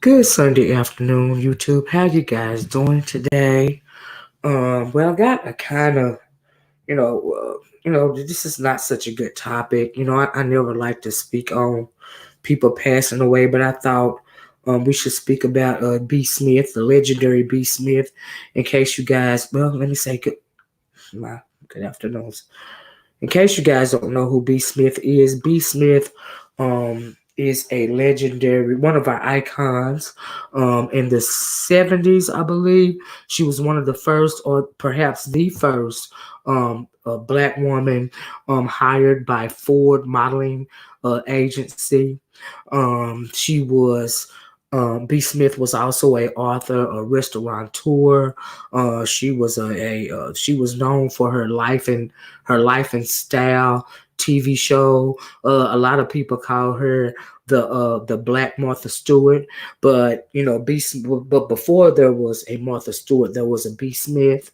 Good Sunday afternoon, YouTube. How you guys doing today? Well, I got a kind of, this is not such a good topic. I never like to speak on people passing away, but I thought we should speak about B.Smith, the legendary B.Smith, in case you guys, well, let me say good afternoon. In case you guys don't know who B.Smith is, B.Smith is a legendary, one of our icons in the 70s, I believe. She was one of the first, or perhaps the first, black woman hired by Ford Modeling Agency. She was B. Smith was also a author, a restaurateur. She was known for her life and style TV show. A lot of people call her the Black Martha Stewart, but but before there was a Martha Stewart, there was a B. Smith.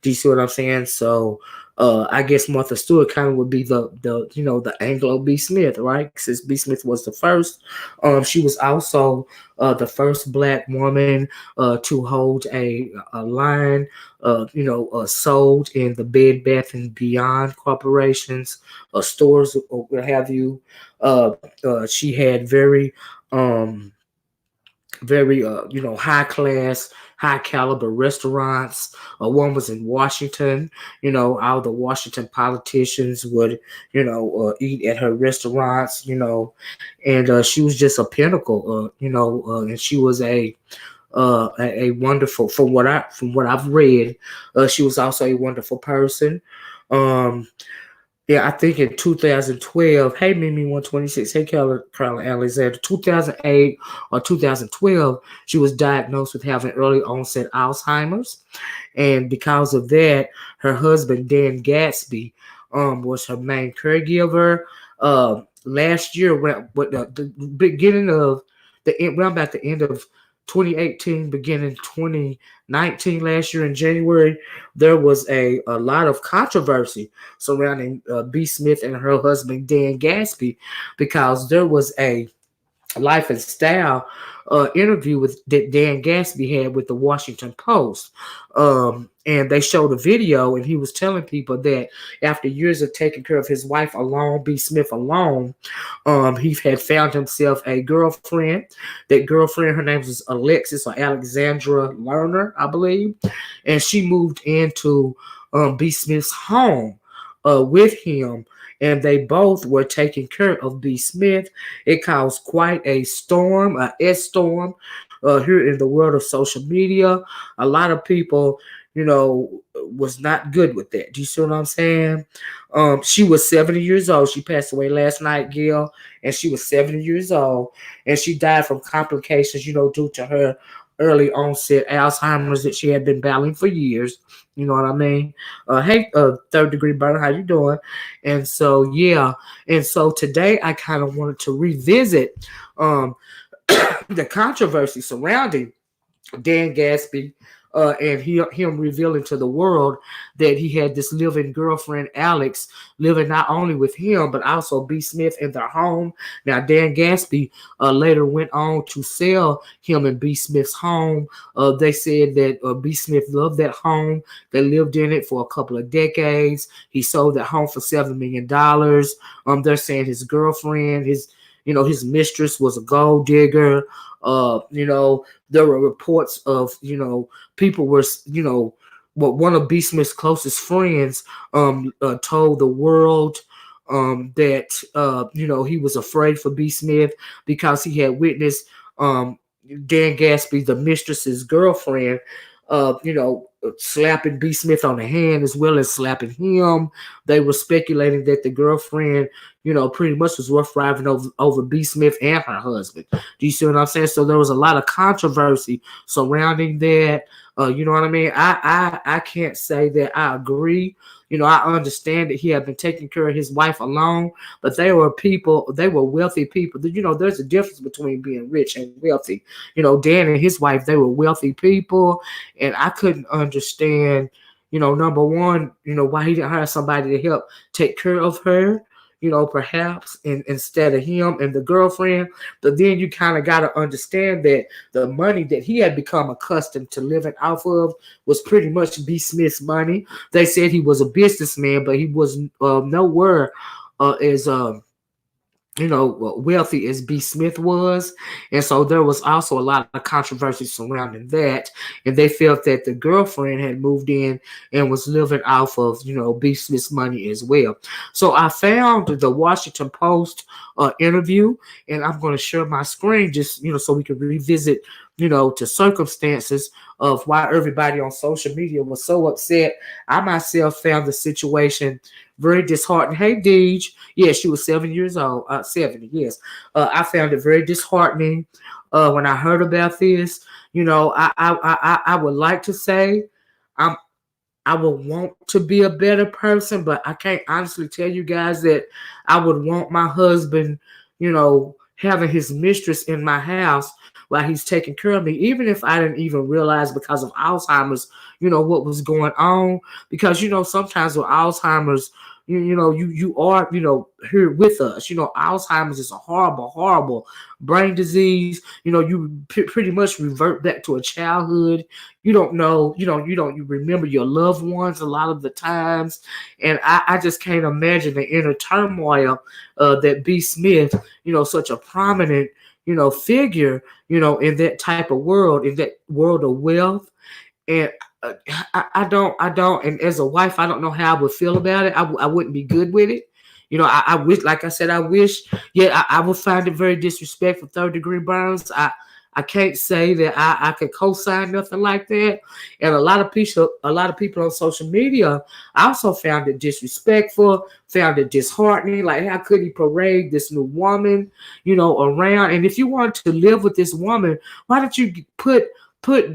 Do you see what I'm saying? So I guess Martha Stewart kind of would be the Anglo B. Smith, right? Since B. Smith was the first. She was also the first black woman to hold a line, sold in the Bed Bath and Beyond corporations, stores, or what have you. She had very high class, high caliber restaurants. One was in Washington. All the Washington politicians would eat at her restaurants. And she was just a pinnacle. And she was a wonderful, from what I've read, she was also a wonderful person. Um, yeah, I think in 2012, hey Mimi 126, hey Carla Alexander, 2008 or 2012, she was diagnosed with having early onset Alzheimer's. And because of that, her husband, Dan Gasby, was her main caregiver. Last year, with the beginning of around about the end of 2018, beginning 2019, last year in January, there was a lot of controversy surrounding B. Smith and her husband, Dan Gasby, because there was a life and style interview that Dan Gasby had with the Washington Post. And they showed a video, and he was telling people that after years of taking care of his wife alone, B. Smith alone, he had found himself a girlfriend. That girlfriend, her name was Alexis or Alexandra Lerner, I believe. And she moved into B. Smith's home with him, and they both were taking care of B. Smith. It caused quite a storm, a S-storm, here in the world of social media. A lot of people, was not good with that. Do you see what I'm saying? She was 70 years old. She passed away last night, Gail, and she was 70 years old, and she died from complications, due to her early onset Alzheimer's that she had been battling for years. You know what I mean? Hey, third degree burn, how you doing? And so, yeah. And so today I kind of wanted to revisit the controversy surrounding Dan Gasby, and him revealing to the world that he had this living girlfriend, Alex, living not only with him but also B. Smith in their home. Now, Dan Gasby later went on to sell him and B. Smith's home. They said that B. Smith loved that home. They lived in it for a couple of decades. He sold that home for $7 million. They're saying his girlfriend, his mistress was a gold digger. There were reports of, people were, one of B. Smith's closest friends told the world that he was afraid for B. Smith because he had witnessed Dan Gasby, the mistress's girlfriend, slapping B. Smith on the hand as well as slapping him. They were speculating that the girlfriend, pretty much was rough riding over B. Smith and her husband. Do you see what I'm saying? So there was a lot of controversy surrounding that. You know what I mean? I can't say that I agree. I understand that he had been taking care of his wife alone, but they were wealthy people. There's a difference between being rich and wealthy. Dan and his wife, they were wealthy people, and I couldn't understand, number one, why he didn't hire somebody to help take care of her, perhaps instead of him and the girlfriend. But then you kind of got to understand that the money that he had become accustomed to living off of was pretty much B. Smith's money. They said he was a businessman, but he was nowhere as wealthy as B. Smith was. And so there was also a lot of controversy surrounding that. And they felt that the girlfriend had moved in and was living off of, B. Smith's money as well. So I found the Washington Post interview, and I'm going to share my screen just, so we can revisit, to circumstances of why everybody on social media was so upset. I myself found the situation very disheartening. Hey, Deej. Yeah, she was 7 years old. 70, yes. I found it very disheartening when I heard about this. I would like to say I would want to be a better person, but I can't honestly tell you guys that I would want my husband, having his mistress in my house while he's taking care of me, even if I didn't even realize because of Alzheimer's, what was going on. Because, sometimes with Alzheimer's, you are, here with us. Alzheimer's is a horrible, horrible brain disease. You pretty much revert back to a childhood. You don't know, you remember your loved ones a lot of the times. And I just can't imagine the inner turmoil that B. Smith, such a prominent, figure, in that type of world, in that world of wealth. And I don't, and as a wife, I don't know how I would feel about it. I wouldn't be good with it. I wish, like I said, I would find it very disrespectful, third degree burns. I can't say that I could co-sign nothing like that. And a lot of people on social media also found it disrespectful, found it disheartening. Like, how could he parade this new woman, around? And if you want to live with this woman, why don't you put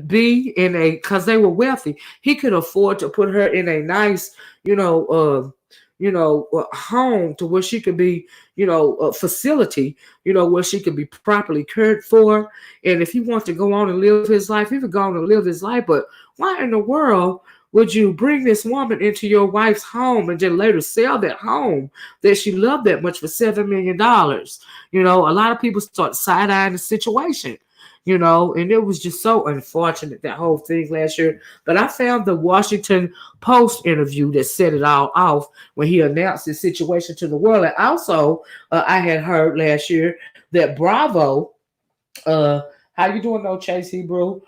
B in because they were wealthy. He could afford to put her in a nice, home to where she could be, a facility, where she could be properly cared for. And if he wants to go on and live his life, he could go on and live his life. But why in the world would you bring this woman into your wife's home and then later sell that home that she loved that much for $7 million? A lot of people start side-eyeing the situation. And it was just so unfortunate, that whole thing last year. But I found the Washington Post interview that set it all off when he announced the situation to the world. And also, I had heard last year that Bravo, how you doing, though, Chase Hebrew?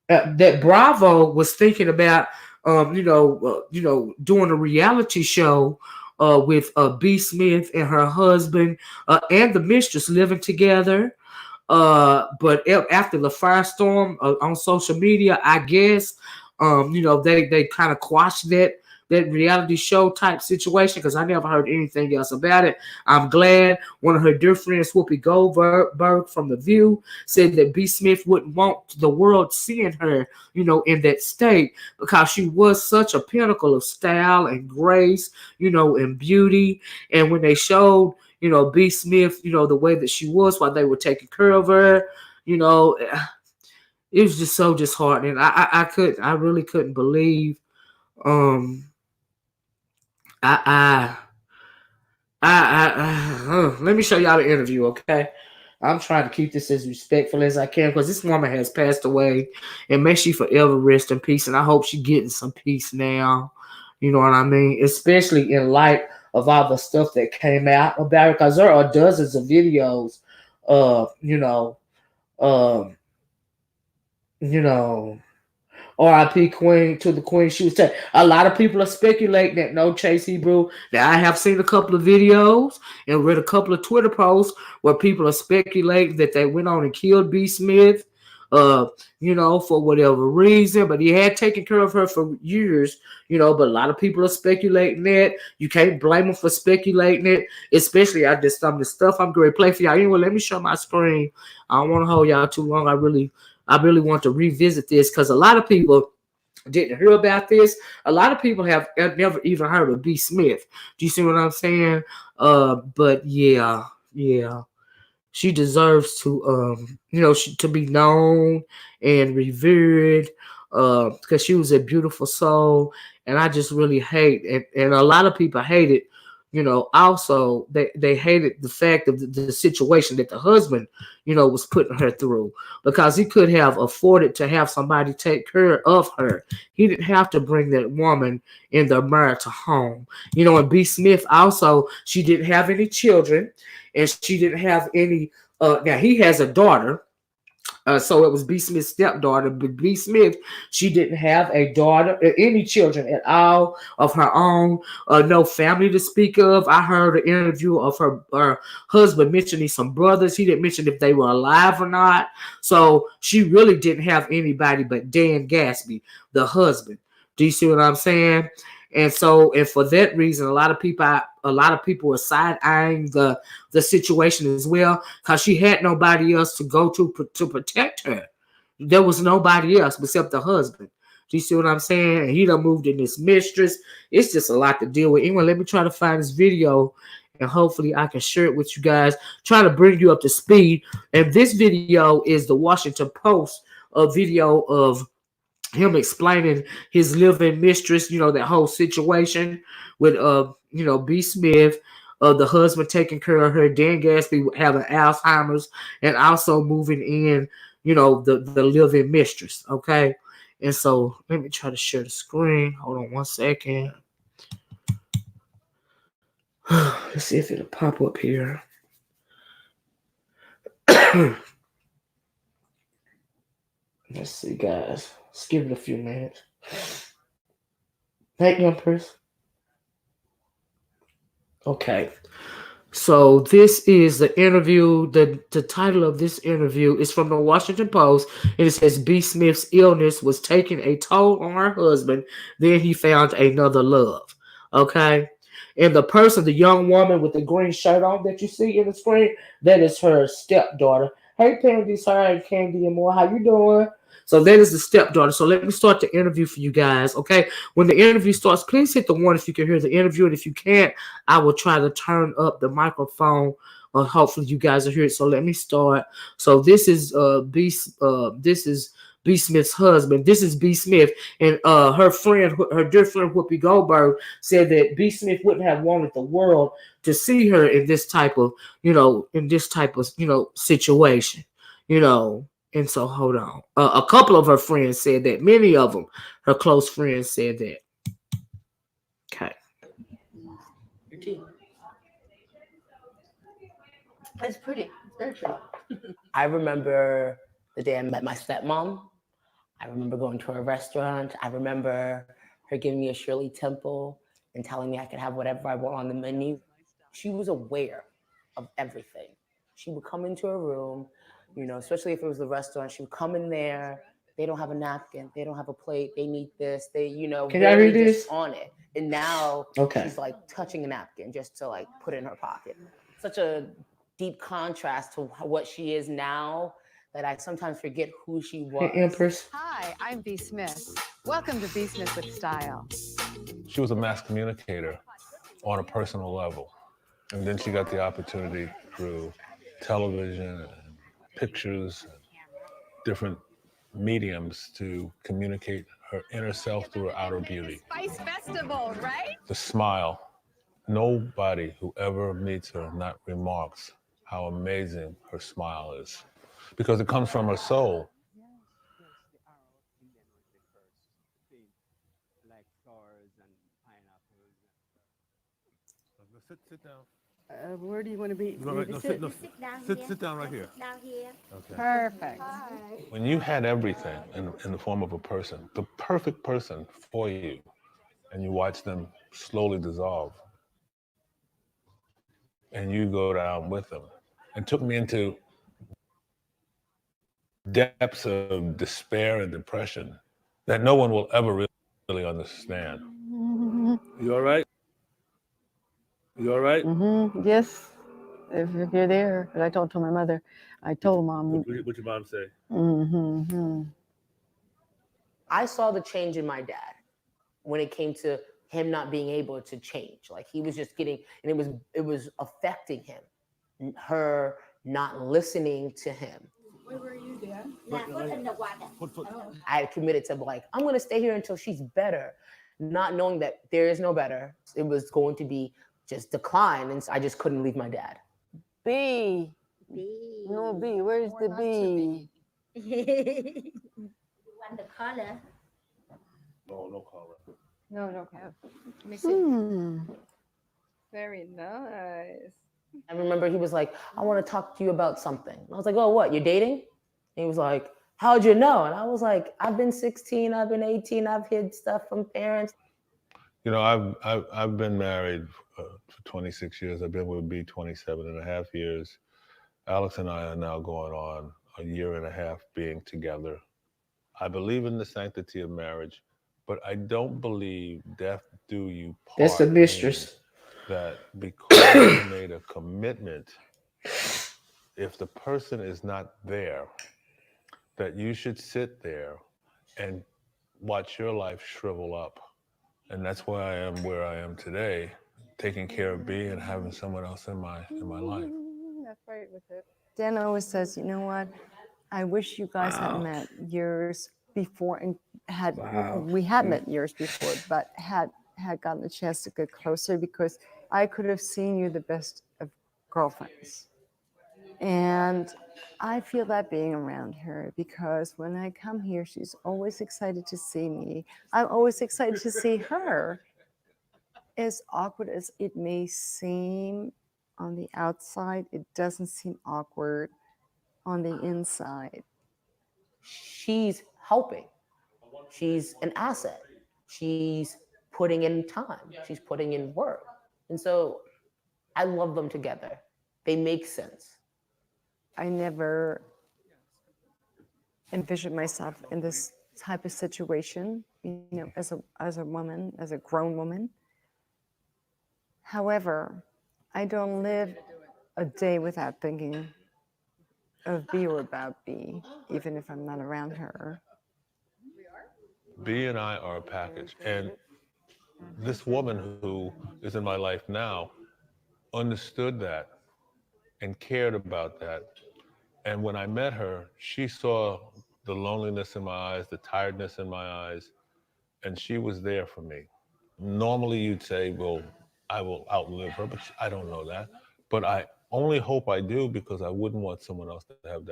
That Bravo was thinking about, doing a reality show with B. Smith and her husband and the mistress living together. But after the firestorm on social media, I guess, they kind of quashed that reality show type situation, because I never heard anything else about it. I'm glad. One of her dear friends, Whoopi Goldberg from The View, said that B. Smith wouldn't want the world seeing her, in that state, because she was such a pinnacle of style and grace, and beauty. And when they showed, B. Smith, the way that she was while they were taking care of her, it was just so disheartening. I really couldn't believe. Um, I, let me show y'all the interview, okay? I'm trying to keep this as respectful as I can because this woman has passed away, and may she forever rest in peace. And I hope she getting some peace now. You know what I mean? Especially in light of all the stuff that came out about her, because there are dozens of videos of um, you know, R.I.P. Queen to the Queen. She was saying a lot of people are speculating that no Chase Hebrew. Now I have seen a couple of videos and read a couple of Twitter posts where people are speculating that they went on and killed B.Smith, for whatever reason. But he had taken care of her for years, But a lot of people are speculating that. You can't blame them for speculating it, especially I just some of the stuff I'm going to play for y'all. Anyway, let me show my screen. I don't want to hold y'all too long. I really want to revisit this because a lot of people didn't hear about this. A lot of people have never even heard of B.Smith. Do you see what I'm saying? But yeah. She deserves to, to be known and revered, because she was a beautiful soul. And I just really hate, and a lot of people hate it. Also they hated the fact of the situation that the husband, was putting her through, because he could have afforded to have somebody take care of her. He didn't have to bring that woman in their marital home. And B.Smith also, she didn't have any children, and she didn't have any. Now he has a daughter. So it was B.Smith's stepdaughter, but B.Smith, she didn't have a daughter, any children at all of her own, no family to speak of. I heard an interview of her husband mentioning some brothers. He didn't mention if they were alive or not. So she really didn't have anybody but Dan Gasby, the husband. Do you see what I'm saying? And for that reason, a lot of people were side eyeing the situation as well, because she had nobody else to go to protect her. There was nobody else except the husband. Do you see what I'm saying? And he done moved in this mistress. It's just a lot to deal with. Anyway, let me try to find this video, and hopefully I can share it with you guys. Try to bring you up to speed. And this video is the Washington Post, a video of him explaining his living mistress, that whole situation with B.Smith, the husband taking care of her, Dan Gasby having Alzheimer's, and also moving in, the living mistress. Okay. And so let me try to share the screen. Hold on 1 second. Let's see if it'll pop up here. Let's see, guys. Let's give it a few minutes. Thank you, Empress. Okay. So this is the interview. The title of this interview is from the Washington Post, and it says B.Smith's illness was taking a toll on her husband. Then he found another love. Okay. And the young woman with the green shirt on that you see in the screen, that is her stepdaughter. Hey, Candy, sorry, Candy and more. How you doing? So that is the stepdaughter. So let me start the interview for you guys. Okay. When the interview starts, please hit the 1 if you can hear the interview. And if you can't, I will try to turn up the microphone. Hopefully you guys will hear it. So let me start. So this is B.Smith's husband. This is B.Smith. And her dear friend Whoopi Goldberg said that B.Smith wouldn't have wanted the world to see her in this type of, situation. And so, hold on. A couple of her friends said that. Many of them, her close friends, said that. Okay. It's pretty. It's very pretty. I remember the day I met my stepmom. I remember going to a restaurant. I remember her giving me a Shirley Temple and telling me I could have whatever I want on the menu. She was aware of everything. She would come into a room, especially if it was the restaurant, she would come in there. They don't have a napkin. They don't have a plate. They need this. They, Can I read this? On it. And now she's like touching a napkin just to like put it in her pocket. Such a deep contrast to what she is now that I sometimes forget who she was. Hey, Empress. Hi, I'm B.Smith. Welcome to B.Smith with Style. She was a mass communicator on a personal level. And then she got the opportunity through television and pictures and different mediums to communicate her inner self through her outer beauty. Spice Festival, right? The smile. Nobody who ever meets her not remarks how amazing her smile is, because it comes from her soul. Sit down. Where do you want to be? Sit down right here. Down here. Okay. Perfect. When you had everything in the form of a person, the perfect person for you, and you watch them slowly dissolve, and you go down with them, and took me into depths of despair and depression that no one will ever really understand. You all right? You all right? Yes, if you're there. But I told my mother. I told Mom. What your mom say? I saw the change in my dad when it came to him not being able to change. Like he was just getting, and it was affecting him. Her not listening to him. Where were you, Dad? Foot in the water. I had committed to like, I'm going to stay here until she's better, not knowing that there is no better. It was going to be just decline, and I just couldn't leave my dad. B. B. No B. Where's the B? You want the color? No color. No. Let me see. Very nice. I remember he was like, I want to talk to you about something. I was like, oh, what, you're dating? And he was like, how'd you know? And I was like, I've been 16, I've been 18, I've hid stuff from parents. You know, I've been married for 26 years. I've been with B 27 and a half years. Alex and I are now going on a year and a half being together. I believe in the sanctity of marriage, but I don't believe death do you part. That's the mistress. That because you made a commitment, if the person is not there, that you should sit there and watch your life shrivel up. And that's why I am where I am today, taking care of B and having someone else in my life. That's right with it. Dan always says, you know what? I wish you guys had met years before and we had met years before, but had gotten a chance to get closer, because I could have seen you the best of girlfriends. And I feel that being around her, because when I come here, she's always excited to see me. I'm always excited to see her. As awkward as it may seem on the outside, it doesn't seem awkward on the inside. She's helping. She's an asset. She's putting in time. She's putting in work. And so I love them together. They make sense. I never envisioned myself in this type of situation, you know, as a woman, as a grown woman. However, I don't live a day without thinking of B or about B, even if I'm not around her. B and I are a package. And this woman who is in my life now understood that and cared about that. And when I met her, she saw the loneliness in my eyes, the tiredness in my eyes, and she was there for me. Normally you'd say, well, I will outlive her, but I don't know that. But I only hope I do, because I wouldn't want someone else to have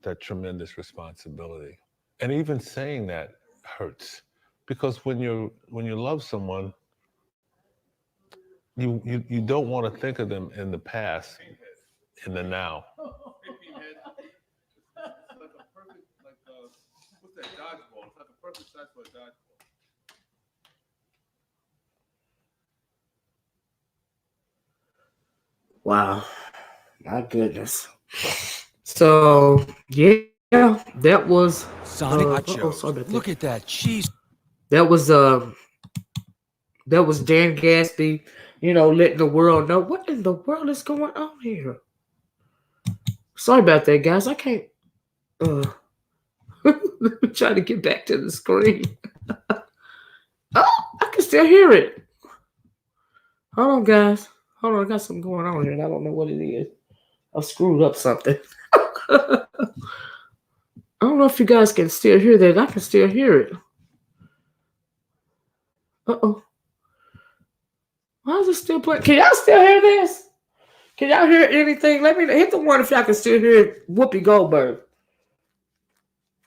that tremendous responsibility. And even saying that hurts, because when you love someone, you don't want to think of them in the past, in the now. What's that dodgeball? It's like a perfect size for a dodgeball. Wow, my goodness. So yeah, that was Sonic Nachos. Look at that cheese. That was Dan Gasby, you know, letting the world know what in the world is going on here. Sorry about that, guys. I can't. Let me try to get back to the screen. Oh, I can still hear it. Hold on, guys. Hold on, I got something going on here, and I don't know what it is. I screwed up something. I don't know if you guys can still hear that. I can still hear it. Uh-oh. Why is it still playing? Can y'all still hear this? Can y'all hear anything? Let me hit the one if y'all can still hear Whoopi Goldberg.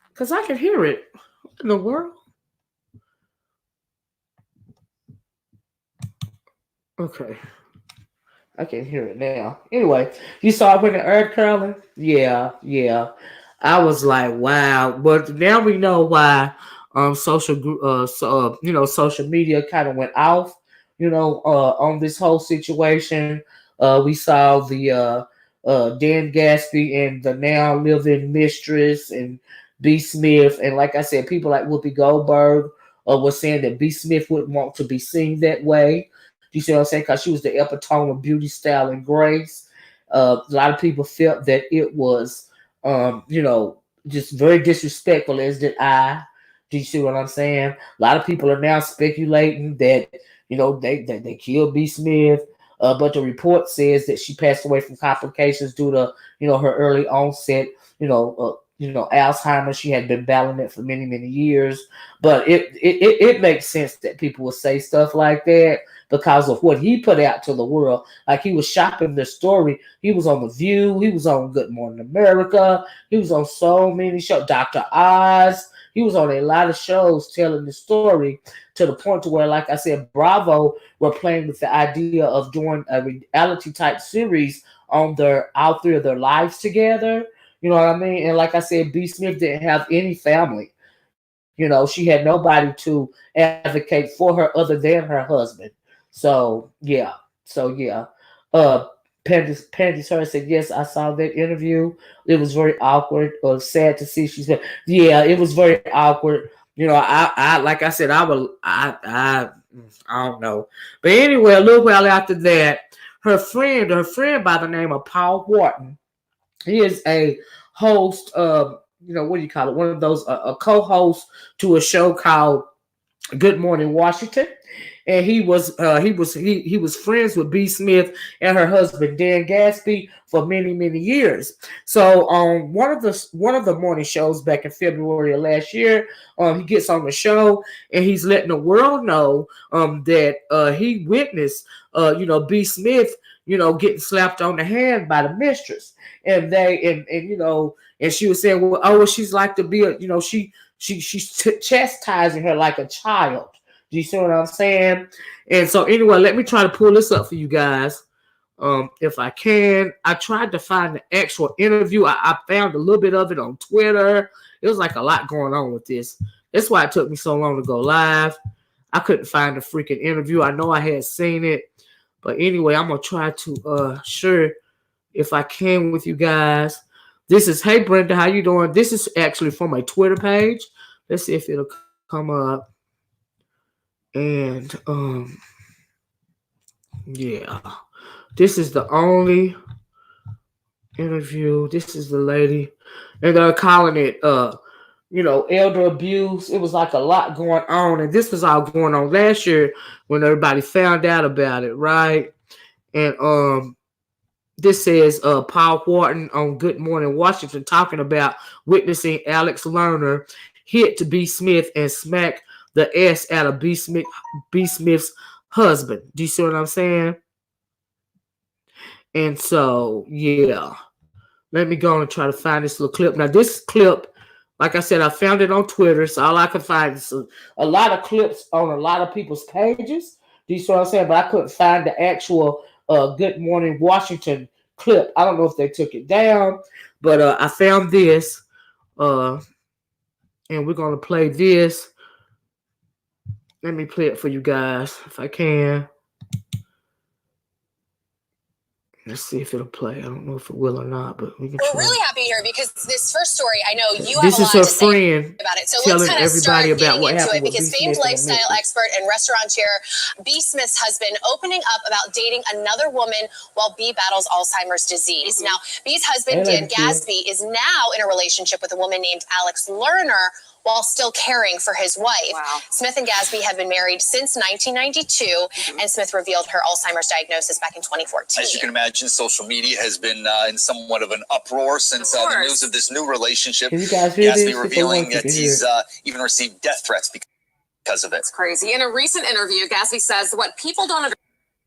Because I can hear it. What in the world? Okay. I can hear it now. Anyway, you saw it when the earth curling? Yeah. I was like, wow. But now we know why social media kind of went off, on this whole situation. We saw the Dan Gasby and the now living Mistress and B.Smith. And like I said, people like Whoopi Goldberg were saying that B.Smith wouldn't want to be seen that way. You see what I'm saying? Because she was the epitome of beauty, style, and grace. A lot of people felt that it was, just very disrespectful, as did I. Do you see what I'm saying? A lot of people are now speculating that, they killed B.Smith. But the report says that she passed away from complications due to, her early onset, Alzheimer. She had been battling it for many, many years. But it makes sense that people would say stuff like that because of what he put out to the world. Like, he was shopping the story. He was on The View. He was on Good Morning America. He was on so many shows. Dr. Oz. He was on a lot of shows telling the story to the point to where, like I said, Bravo were playing with the idea of doing a reality type series on all three of their lives together. You know what I mean? And like I said, B.Smith didn't have any family. She had nobody to advocate for her other than her husband. So yeah. Pandy's her said, yes, I saw that interview. It was very awkward or sad to see. She said, yeah, it was very awkward. I like I said, I don't know. But anyway, a little while after that, her friend by the name of Paul Wharton, he is a host of, what do you call it? One of those, a co-host to a show called Good Morning Washington. And he was friends with B.Smith and her husband Dan Gasby for many, many years. So on one of the morning shows back in February of last year, he gets on the show and he's letting the world know that he witnessed B.Smith getting slapped on the hand by the mistress, and she was saying, well, she's like to be she's chastising her like a child. Do you see what I'm saying? And so anyway, let me try to pull this up for you guys. If I can. I tried to find the actual interview. I found a little bit of it on Twitter. It was like a lot going on with this. That's why it took me so long to go live. I couldn't find the freaking interview. I know I had seen it. But anyway, I'm going to try to share if I can with you guys. This is, hey Brenda, how you doing? This is actually from my Twitter page. Let's see if it'll come up. And yeah, this is the only interview. This is the lady, and they're calling it elder abuse. It was like a lot going on, and this was all going on last year when everybody found out about it, right? And this says Paul Wharton on Good Morning Washington talking about witnessing Alex Lerner hit to B.Smith and smack the S out of B.Smith's husband. Do you see what I'm saying? And so, yeah. Let me go and try to find this little clip. Now, this clip, like I said, I found it on Twitter. So all I could find is a lot of clips on a lot of people's pages. Do you see what I'm saying? But I couldn't find the actual Good Morning Washington clip. I don't know if they took it down. But I found this. And we're going to play this. Let me play it for you guys if I can. Let's see if it'll play. I don't know if it will or not, but we can try. We're really happy here because this first story, I know you this have a lot to say friend about it. So telling let's kind of everybody start about what getting into happened it because with famed B.Smith lifestyle expert and restaurateur B.Smith's husband opening up about dating another woman while B battles Alzheimer's disease. Now, B's husband, Dan Gasby, is now in a relationship with a woman named Alex Lerner, while still caring for his wife. Wow. Smith and Gasby have been married since 1992, and Smith revealed her Alzheimer's diagnosis back in 2014. As you can imagine, social media has been in somewhat of an uproar since the news of this new relationship. Can you guys hear Gasby this? revealing that he's even received death threats because of it. It's crazy. In a recent interview, Gasby says what people don't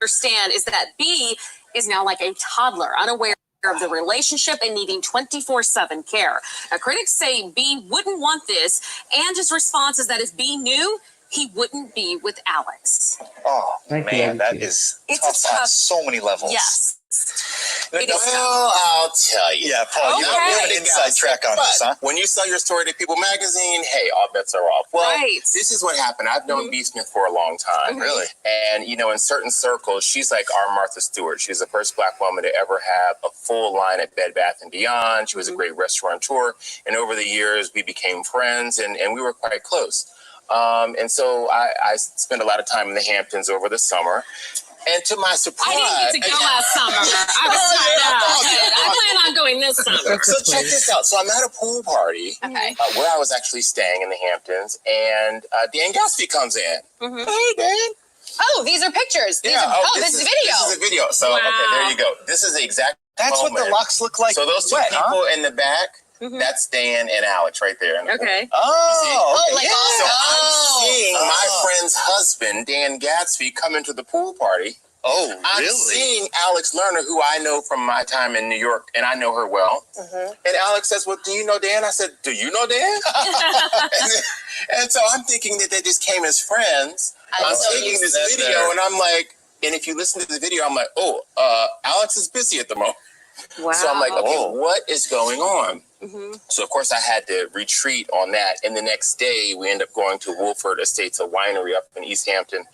understand is that B is now like a toddler, unaware of the relationship and needing 24/7 care. Now, critics say B wouldn't want this, and his response is that if B knew, he wouldn't be with Alex. Oh, Thank man, you, that is tough on so many levels. Yes. Well, I'll tell you. Yeah, Paul, you have an inside track on this, huh? When you sell your story to People magazine, hey, all bets are off. Well, this is what happened. I've known B.Smith for a long time. Really? And, you know, in certain circles, she's like our Martha Stewart. She's the first Black woman to ever have a full line at Bed Bath & Beyond. She was a great restaurateur. And over the years, we became friends, and we were quite close. And so I spent a lot of time in the Hamptons over the summer. And to my surprise, I didn't get to go last summer. I was tired out. I plan on going this summer. So check this out. So I'm at a pool party where I was actually staying in the Hamptons, and Dan Gasby comes in. Hey, Dan. Oh, these are pictures. These are, this is video. This is a video. So okay, there you go. This is the exact That's moment. what the locks look like. So those two people in the back, that's Dan and Alex right there. Okay. So I'm seeing my friend's husband, Dan Gasby, come into the pool party. Oh, I'm really? seeing Alex Lerner, who I know from my time in New York, and I know her well. And Alex says, well, do you know Dan? I said, do you know Dan? and so I'm thinking that they just came as friends. I'm taking this video, and I'm like, and if you listen to the video, I'm like, Alex is busy at the moment. Wow. So I'm like, okay, what is going on? So, of course, I had to retreat on that. And the next day, we end up going to Wolford Estates, a winery up in East Hampton.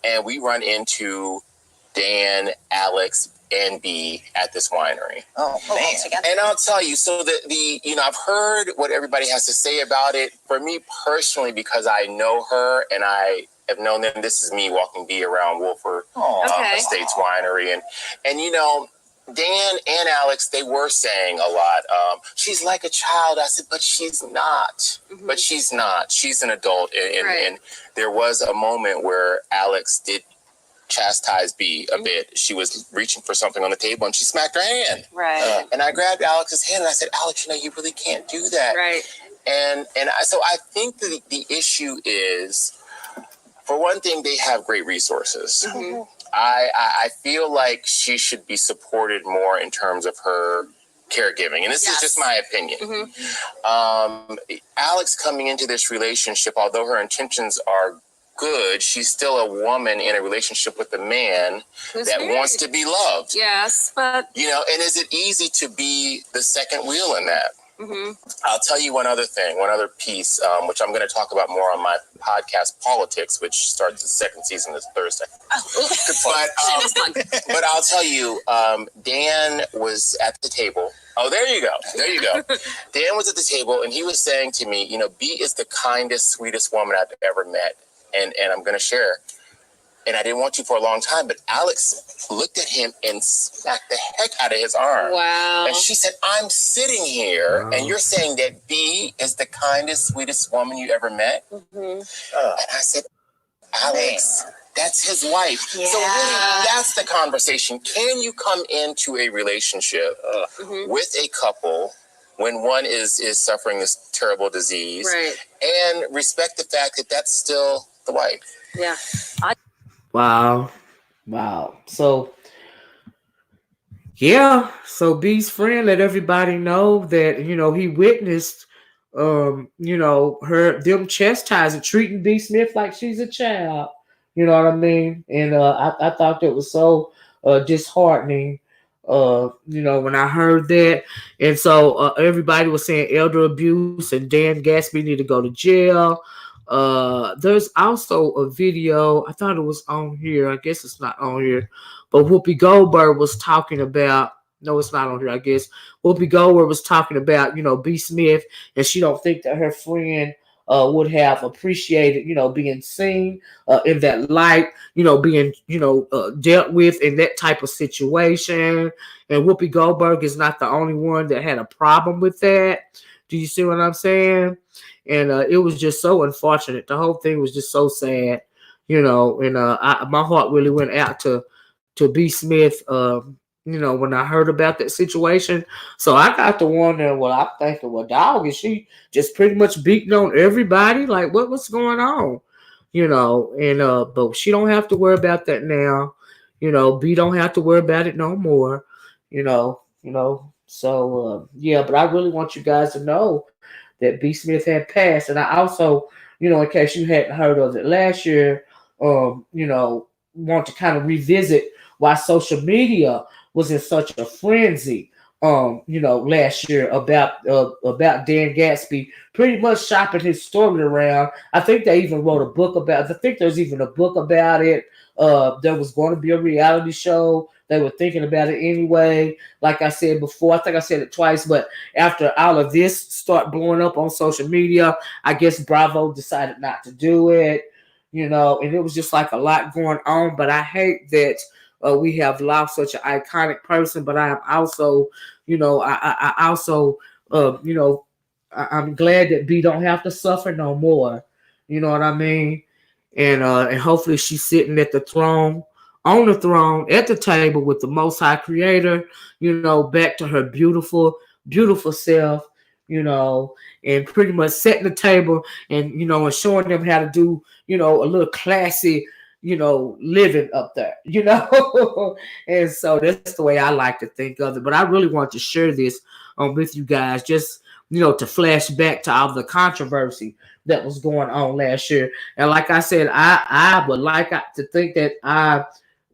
And we run into Dan, Alex, and B at this winery. Oh, man. And I'll tell you, so I've heard what everybody has to say about it. For me personally, because I know her and I have known them, this is me walking B around Wolford Estates Winery. And you know, Dan and Alex, they were saying a lot. She's like a child. I said, but she's not. But she's not. She's an adult. And there was a moment where Alex did chastise B a bit. She was reaching for something on the table and she smacked her hand. And I grabbed Alex's hand and I said, Alex, you know, you really can't do that. So I think that the issue is, for one thing, they have great resources. I feel like she should be supported more in terms of her caregiving. And this is just my opinion. Alex coming into this relationship, although her intentions are good, she's still a woman in a relationship with a man that wants to be loved. Yes, but... You know, and is it easy to be the second wheel in that? I'll tell you one other thing, one other piece, which I'm going to talk about more on my podcast, Politics, which starts the second season this Thursday. But I'll tell you, Dan was at the table. Oh, there you go. There you go. Dan was at the table, and he was saying to me, you know, B is the kindest, sweetest woman I've ever met. And I'm going to share. And I didn't want to for a long time, but Alex looked at him and smacked the heck out of his arm. Wow. And she said, I'm sitting here, and you're saying that B is the kindest, sweetest woman you ever met? And I said, Alex, that's his wife. So really, that's the conversation. Can you come into a relationship with a couple when one is suffering this terrible disease and respect the fact that that's still the wife? Wow. So B's friend let everybody know that, you know, he witnessed you know, them chastising, treating B.Smith like she's a child. You know what I mean? And I thought that was so disheartening. You know, when I heard that. And so everybody was saying elder abuse and Dan Gasby need to go to jail. There's also a video, I thought it was on here, I guess it's not on here, but Whoopi Goldberg was talking about, no, it's not on here, I guess. Whoopi Goldberg was talking about, you know, B.Smith, and she don't think that her friend would have appreciated, you know, being seen in that light, you know, being, you know, dealt with in that type of situation. And Whoopi Goldberg is not the only one that had a problem with that. Do you see what I'm saying? And it was just so unfortunate. The whole thing was just so sad, you know. And my heart really went out to B.Smith, you know, when I heard about that situation. So I got to wondering, well, I'm thinking, well, dog, is she just pretty much beating on everybody? Like, what's going on? You know, and but she don't have to worry about that now. You know, B don't have to worry about it no more. You know. So yeah, but I really want you guys to know that B.Smith had passed. And I also, you know, in case you hadn't heard of it last year, you know, want to kind of revisit why social media was in such a frenzy, you know, last year about Dan Gasby pretty much shopping his story around. I think they even wrote a book about it. I think there's even a book about it. There was going to be a reality show. They were thinking about it anyway. Like I said before, I think I said it twice, but after all of this start blowing up on social media, I guess Bravo decided not to do it, you know, and it was just like a lot going on. But I hate that we have lost such an iconic person, but I am also, you know, I also, you know, I'm glad that B don't have to suffer no more. You know what I mean? And hopefully she's sitting at the throne, on the throne, at the table with the Most High Creator, you know, back to her beautiful, beautiful self, you know, and pretty much setting the table and, you know, and showing them how to do, you know, a little classy, you know, living up there, you know. And so that's the way I like to think of it. But I really want to share this with you guys, just, you know, to flash back to all the controversy that was going on last year. And like I said, I would like to think that I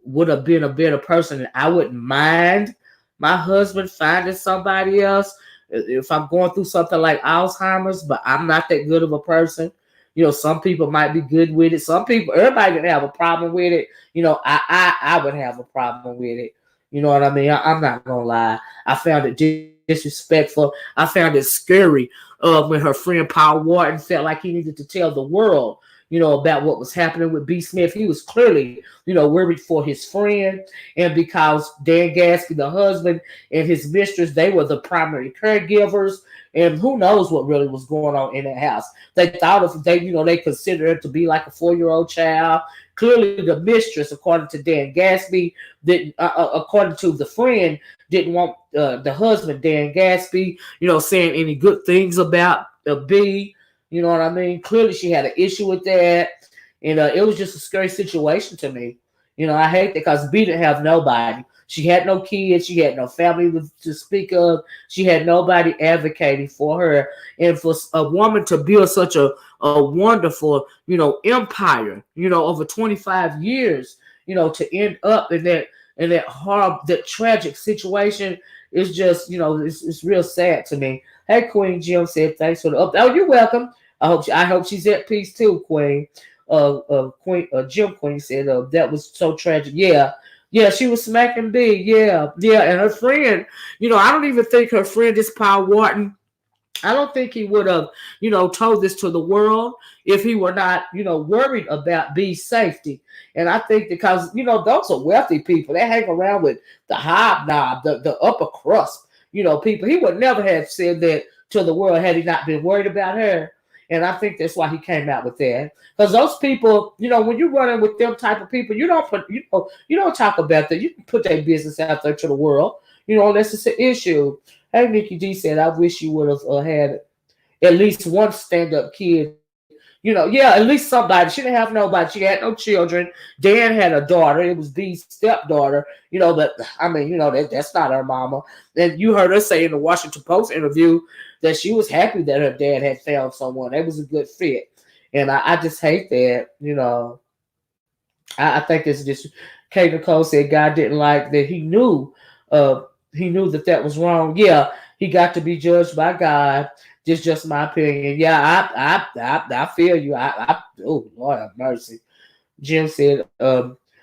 would have been a better person, and I wouldn't mind my husband finding somebody else if I'm going through something like Alzheimer's, but I'm not that good of a person. You know, some people might be good with it. Some people, everybody can have a problem with it. You know, I would have a problem with it. You know what I mean? I'm not gonna lie. I found it disrespectful. I found it scary when her friend Paul Wharton felt like he needed to tell the world, you know, about what was happening with B.Smith. He was clearly, you know, worried for his friend. And because Dan Gasby, the husband, and his mistress, they were the primary caregivers. And who knows what really was going on in that house. They thought of, they considered it to be like a 4-year-old child. Clearly the mistress, according to Dan Gasby, according to the friend, didn't want the husband, Dan Gasby, you know, saying any good things about B. You know what I mean? Clearly she had an issue with that. And it was just a scary situation to me. You know, I hate that because B didn't have nobody. She had no kids. She had no family to speak of. She had nobody advocating for her. And for a woman to build such a wonderful, you know, empire, you know, over 25 years, you know, to end up in that horrible, that tragic situation is just, you know, it's real sad to me. Hey, Queen Jim said thanks for the update. Oh, you're welcome. I hope she's at peace too, Queen. Jim Queen said that was so tragic. Yeah, she was smacking B. Yeah, and her friend, you know, I don't even think her friend is Paul Wharton. I don't think he would have, you know, told this to the world if he were not, you know, worried about B's safety. And I think because, you know, those are wealthy people. They hang around with the hobnob, the upper crust, you know, people. He would never have said that to the world had he not been worried about her. And I think that's why he came out with that. Because those people, you know, when you're running with them type of people, you don't talk about that. You can put their business out there to the world, you know, unless it's an issue. Hey, Nikki D said, I wish you would have had at least one stand-up kid. You know, yeah, at least somebody. She didn't have nobody. She had no children. Dan had a daughter. It was B's stepdaughter. You know, but I mean, you know, that's not her mama. And you heard her say in the Washington Post interview that she was happy that her dad had found someone. That was a good fit. And I just hate that, you know. I think it's just, Kate Nicole said God didn't like that he knew that was wrong. Yeah, he got to be judged by God. Just my opinion. Yeah, I feel you. Oh Lord have mercy. Jim said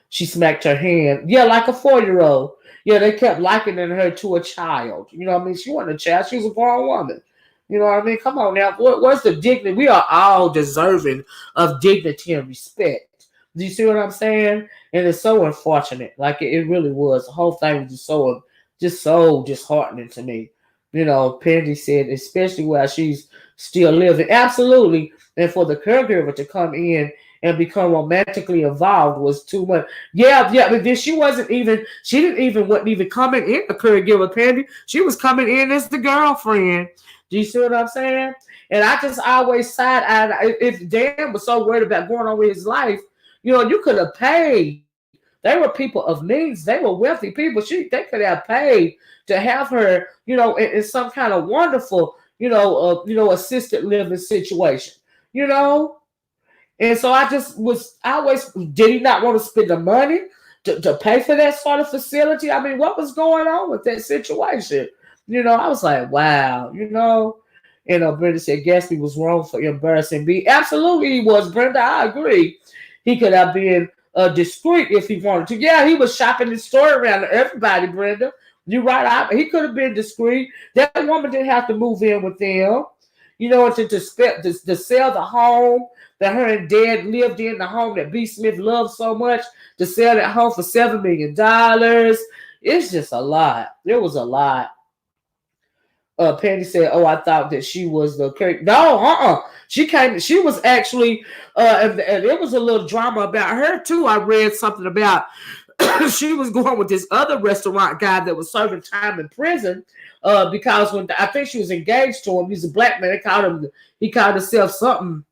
she smacked her hand. Yeah, like a 4-year-old. Yeah, they kept likening her to a child. You know what I mean? She wasn't a child. She was a grown woman. You know what I mean? Come on now. What's the dignity? We are all deserving of dignity and respect. Do you see what I'm saying? And it's so unfortunate. Like it really was. The whole thing was just so disheartening to me. You know, Pendy said, especially while she's still living. Absolutely. And for the caregiver to come in and become romantically involved was too much. Yeah, but then she wasn't even coming in a caregiver, Pendy. She was coming in as the girlfriend. Do you see what I'm saying? And I just always side-eyed. If Dan was so worried about going on with his life, you know, you could have paid. They were people of means. They were wealthy people. They could have paid to have her, you know, in some kind of wonderful, assisted living situation, you know. And so I always, did he not want to spend the money to pay for that sort of facility? I mean, what was going on with that situation? You know, I was like, wow, you know. Brenda said Gasby was wrong for embarrassing B. Absolutely, he was, Brenda. I agree. He could have been discreet if he wanted to. Yeah, he was shopping his story around to everybody, Brenda. You're right. He could have been discreet. That woman didn't have to move in with them. You know, to sell the home that her and Dad lived in, the home that B.Smith loved so much, to sell that home for $7 million. It's just a lot. It was a lot. Penny said, "Oh, I thought that she was the no, She came. She was actually, and it was a little drama about her too. I read something about she was going with this other restaurant guy that was serving time in prison. Because when I think she was engaged to him, he's a black man. He called himself something.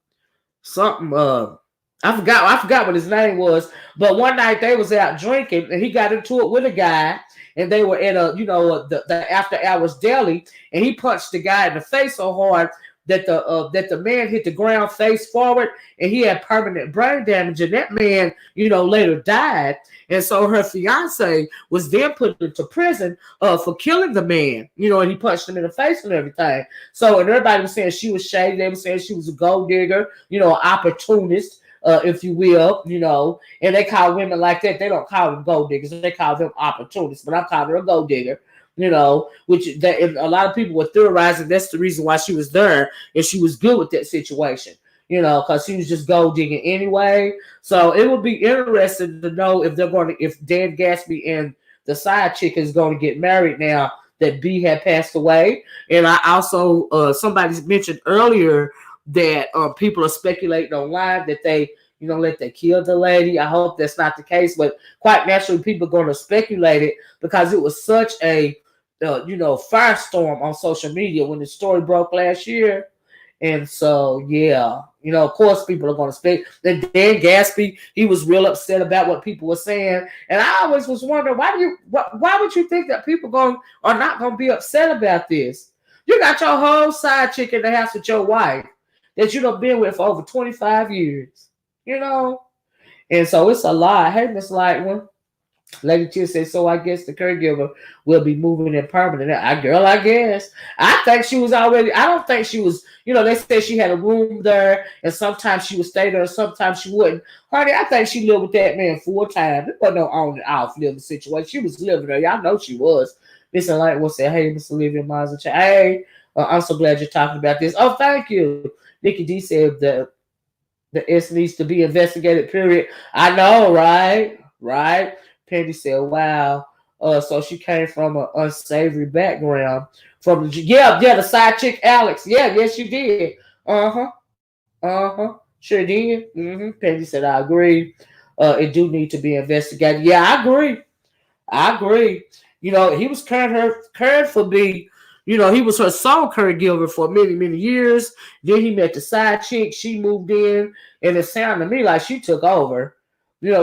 I forgot what his name was. But one night they was out drinking, and he got into it with a guy." And they were in the after hours deli, and he punched the guy in the face so hard that the man hit the ground face forward, and he had permanent brain damage. And that man, later died. And so her fiance was then put into prison for killing the man, and he punched him in the face and everything. So, and everybody was saying she was shady. They were saying she was a gold digger, an opportunist. If you will, and they call women like that. They don't call them gold diggers. They call them opportunists. But I'm calling her a gold digger, which a lot of people were theorizing that's the reason why she was there, and she was good with that situation, because she was just gold digging anyway. So it would be interesting to know if Dan Gasby and the side chick is going to get married now that B had passed away. And I also, somebody mentioned earlier that people are speculating online that they killed the lady. I hope that's not the case, but quite naturally people are going to speculate it because it was such a firestorm on social media when the story broke last year. And so of course people are going to speak. Then Dan Gasby, he was real upset about what people were saying, and I always was wondering why would you think that people are not going to be upset about this? You got your whole side chick in the house with your wife that you done been with for over 25 years, And so it's a lot. Hey, Miss Lightman. Lady Chill said, so I guess the caregiver will be moving in permanent. I guess. I think she was already, I don't think she was, they said she had a room there and sometimes she would stay there and sometimes she wouldn't. Honey, I think she lived with that man full time. It wasn't no on and off living situation. She was living there. Y'all know she was. Mr. Lightman said, hey, Mr. Olivia Miles. Hey, I'm so glad you're talking about this. Oh, thank you. Nikki D said the S needs to be investigated, period. I know, right? Right? Penny said, wow. So she came from an unsavory background. From the side chick Alex. Yes, you did. Sure did. Penny said, I agree. It do need to be investigated. Yeah, I agree. He was caring for B. He was her sole caregiver for many, many years. Then he met the side chick. She moved in, and it sounded to me like she took over.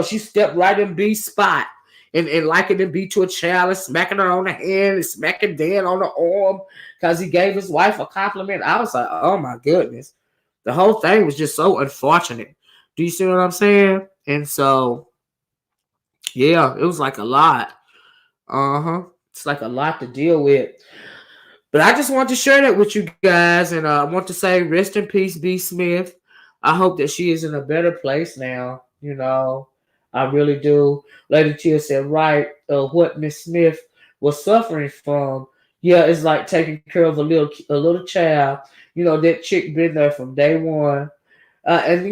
She stepped right in B's spot and likening B to a child and smacking her on the hand and smacking Dan on the arm because he gave his wife a compliment. I was like, oh, my goodness. The whole thing was just so unfortunate. Do you see what I'm saying? And so, yeah, it was like a lot. It's like a lot to deal with. But I just want to share that with you guys, and I want to say rest in peace, B.Smith. I hope that she is in a better place now. I really do. Lady Chia said, right, what Miss Smith was suffering from. Yeah, it's like taking care of a little child. That chick been there from day one. And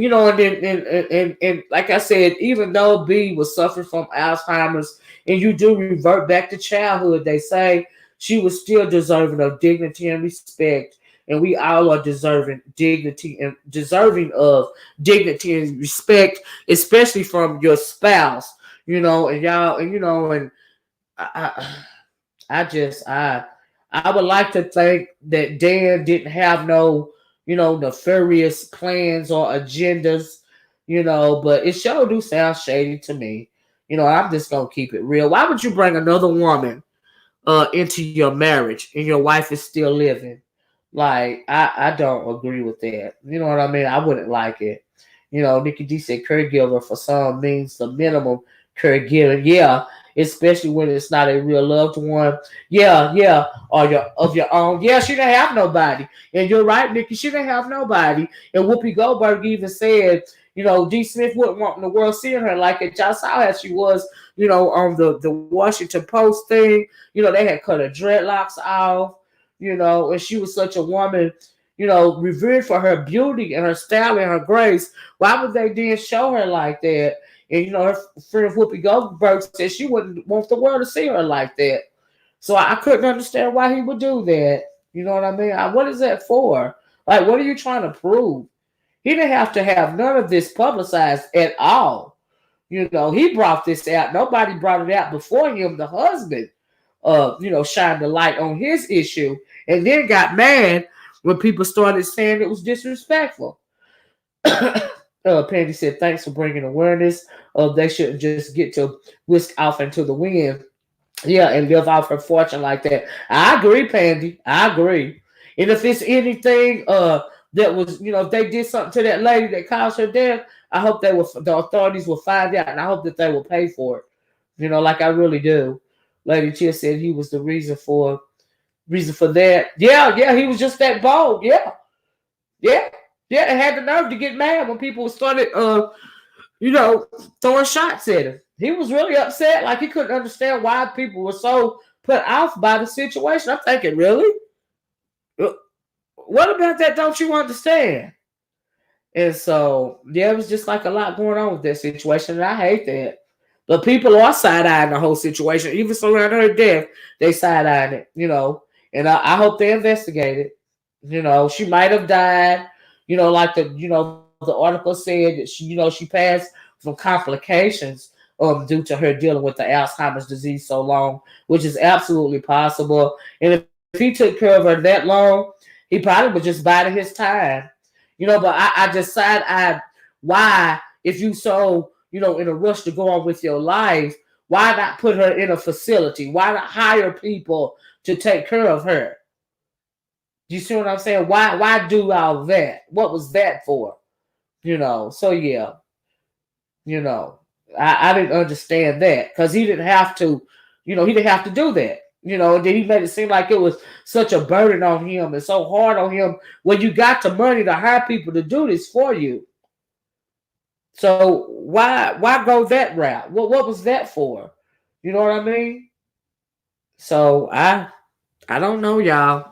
like I said, even though B was suffering from Alzheimer's, and you do revert back to childhood, they say she was still deserving of dignity and respect. And we all are deserving dignity and deserving of dignity and respect, especially from your spouse, you know, and y'all, and you know, and I would like to think that Dan didn't have no, you know, nefarious plans or agendas, you know, but it sure do sound shady to me. You know, I'm just gonna keep it real. Why would you bring another woman into your marriage and your wife is still living? Like, I don't agree with that. You know what I mean? I wouldn't like it. You know, Nikki D said caregiver for some means the minimum caregiver. Yeah, especially when it's not a real loved one. Yeah, or of your own. Yeah, she didn't have nobody. And you're right, Nikki, she didn't have nobody. And Whoopi Goldberg even said, you know, D.Smith wouldn't want the world seeing her like it. Y'all saw how she was, you know, on the Washington Post thing. You know, they had cut her dreadlocks off, you know, and she was such a woman, you know, revered for her beauty and her style and her grace. Why would they then show her like that? And, you know, her friend Whoopi Goldberg said she wouldn't want the world to see her like that. So I couldn't understand why he would do that. You know what I mean? What is that for? Like, what are you trying to prove? He didn't have to have none of this publicized at all. You know, he brought this out. Nobody brought it out before him. The husband, you know, shined the light on his issue and then got mad when people started saying it was disrespectful. Pandy said, thanks for bringing awareness. They shouldn't just get to whisk off into the wind. Yeah, and live off her fortune like that. I agree, Pandy. I agree. And if it's anything that was, you know, if they did something to that lady that caused her death, I hope the authorities will find out, and I hope that they will pay for it. You know, like I really do. Lady Chia said he was the reason for that. Yeah, he was just that bold. Yeah, it had the nerve to get mad when people started, you know, throwing shots at him. He was really upset, like he couldn't understand why people were so put off by the situation. I'm thinking, really? What about that don't you understand? And so, yeah, it was just like a lot going on with that situation, and I hate that. But people are side-eyeing the whole situation. Even surrounding her death, they side-eyeing it, you know. And I hope they investigate it. You know, she might have died, you know, like the article said that she passed from complications due to her dealing with the Alzheimer's disease so long, which is absolutely possible. And if he took care of her that long, he probably was just biding his time. You know, but I just side-eyed why, if you so, you know, in a rush to go on with your life, why not put her in a facility? Why not hire people to take care of her? You see what I'm saying? Why do all that? What was that for? You know, so yeah. You know, I didn't understand that because he didn't have to, you know, he didn't have to do that. You know, and then he made it seem like it was such a burden on him and so hard on him when you got the money to hire people to do this for you. So why go that route? What was that for? You know what I mean? So I don't know, y'all.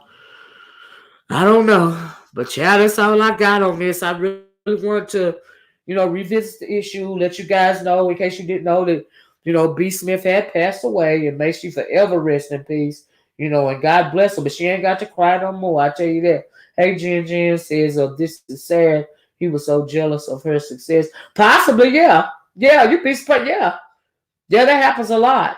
I don't know. But yeah, that's all I got on this. I really want to, you know, revisit the issue, let you guys know in case you didn't know that, you know, B.Smith had passed away, and may she forever rest in peace, you know, and God bless her, but she ain't got to cry no more. I tell you that. Hey, Jen says, this is sad. He was so jealous of her success. Possibly, yeah. Yeah, you'd be surprised. Yeah, that happens a lot.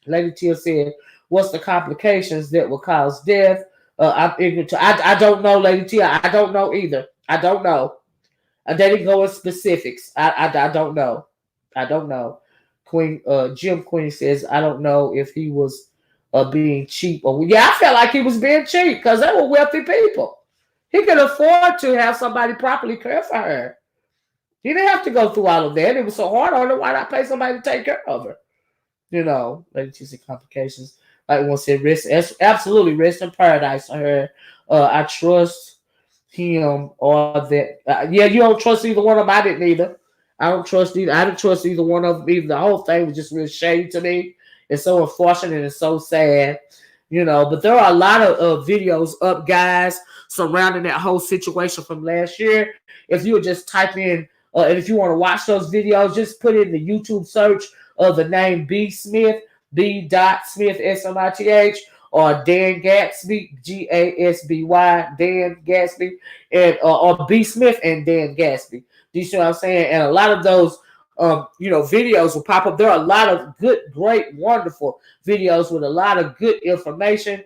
Lady Tia said, what's the complications that will cause death? I'm ignorant to. I don't know, Lady Tia. I don't know either. I don't know. They didn't go in specifics. I don't know. I don't know. Jim Queen says, I don't know if he was being cheap. Yeah, I felt like he was being cheap because they were wealthy people. He could afford to have somebody properly care for her. He didn't have to go through all of that. It was so hard on her. Why not pay somebody to take care of her? You know, Lady Tia said complications. Like one said, absolutely rest in paradise to her. I trust him or that. Yeah, you don't trust either one of them. I didn't either. I don't trust either. I didn't trust either one of them either. The whole thing was just real shady to me. It's so unfortunate and so sad, you know. But there are a lot of videos up, guys, surrounding that whole situation from last year. If you would just type in, and if you want to watch those videos, just put in the YouTube search of the name B.Smith. B.Smith, SMITH, or Dan Gasby, Gasby, Dan Gasby, and or B.Smith and Dan Gasby. Do you see what I'm saying? And a lot of those videos will pop up. There are a lot of good, great, wonderful videos with a lot of good information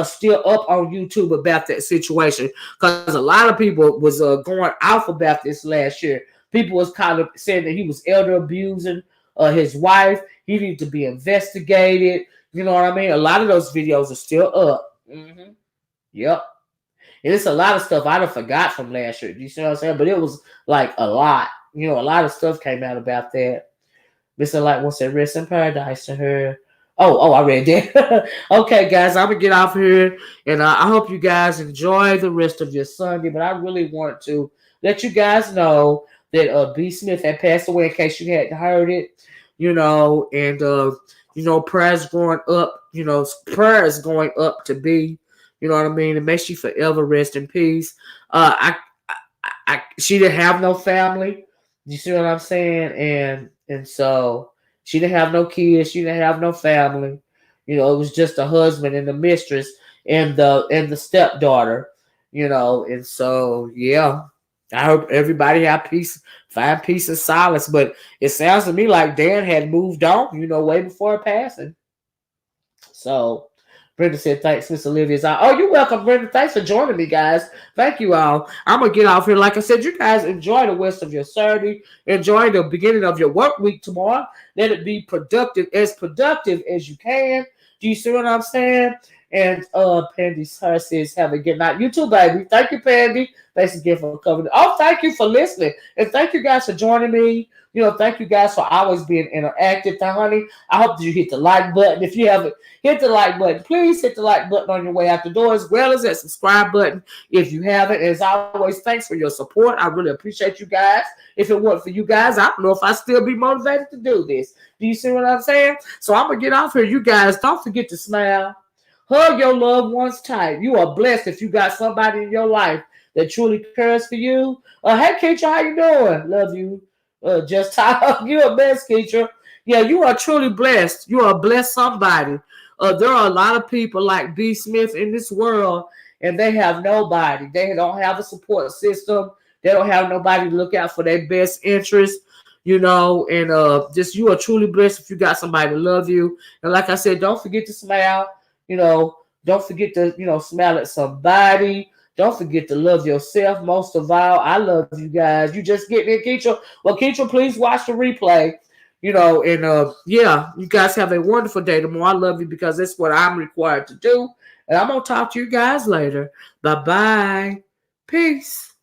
still up on YouTube about that situation, because a lot of people was going off about this last year. People was kind of saying that he was elder abusing his wife. He needed to be investigated. You know what I mean? A lot of those videos are still up. Mm-hmm. Yep. And it's a lot of stuff I done forgot from last year. You see what I'm saying? But it was like a lot. A lot of stuff came out about that. Mr. Light wants to rest in paradise to her. Oh, I read that. Okay, guys, I'm going to get off here. And I hope you guys enjoy the rest of your Sunday. But I really want to let you guys know that B.Smith had passed away, in case you hadn't heard it. And prayers going up. Prayers going up to B. You know what I mean? And may she forever rest in peace. She didn't have no family. You see what I'm saying? And so she didn't have no kids. She didn't have no family. It was just a husband and the mistress and the stepdaughter. And so yeah, I hope everybody find peace and solace. But it sounds to me like Dan had moved on, way before her passing. So Brenda said, thanks, Miss Olivia's out. Oh, you're welcome, Brenda. Thanks for joining me, guys. Thank you all. I'm going to get off here. Like I said, you guys enjoy the rest of your Saturday. Enjoy the beginning of your work week tomorrow. Let it be productive as you can. Do you see what I'm saying? And Pandy says, have a good night. You too, baby. Thank you, Pandy. Thanks again for coming. Oh, thank you for listening. And thank you guys for joining me. Thank you guys for always being interactive, honey. I hope that you hit the like button. If you haven't hit the like button, please hit the like button on your way out the door, as well as that subscribe button if you haven't. As always, thanks for your support. I really appreciate you guys. If it weren't for you guys, I don't know if I'd still be motivated to do this. Do you see what I'm saying? So I'm going to get off here. You guys, don't forget to smile. Hug your loved ones tight. You are blessed if you got somebody in your life that truly cares for you. Hey, Keisha, how you doing? Love you. Just talk. You're a best, Keisha. Yeah, you are truly blessed. You are a blessed somebody. There are a lot of people like B.Smith in this world, and they have nobody. They don't have a support system. They don't have nobody to look out for their best interest. And just you are truly blessed if you got somebody to love you. And like I said, don't forget to smile. Don't forget to, smile at somebody. Don't forget to love yourself. Most of all, I love you guys. You just get there, Keisha. Well, Keisha, please watch the replay. Yeah, you guys have a wonderful day tomorrow. I love you because that's what I'm required to do. And I'm going to talk to you guys later. Bye-bye. Peace.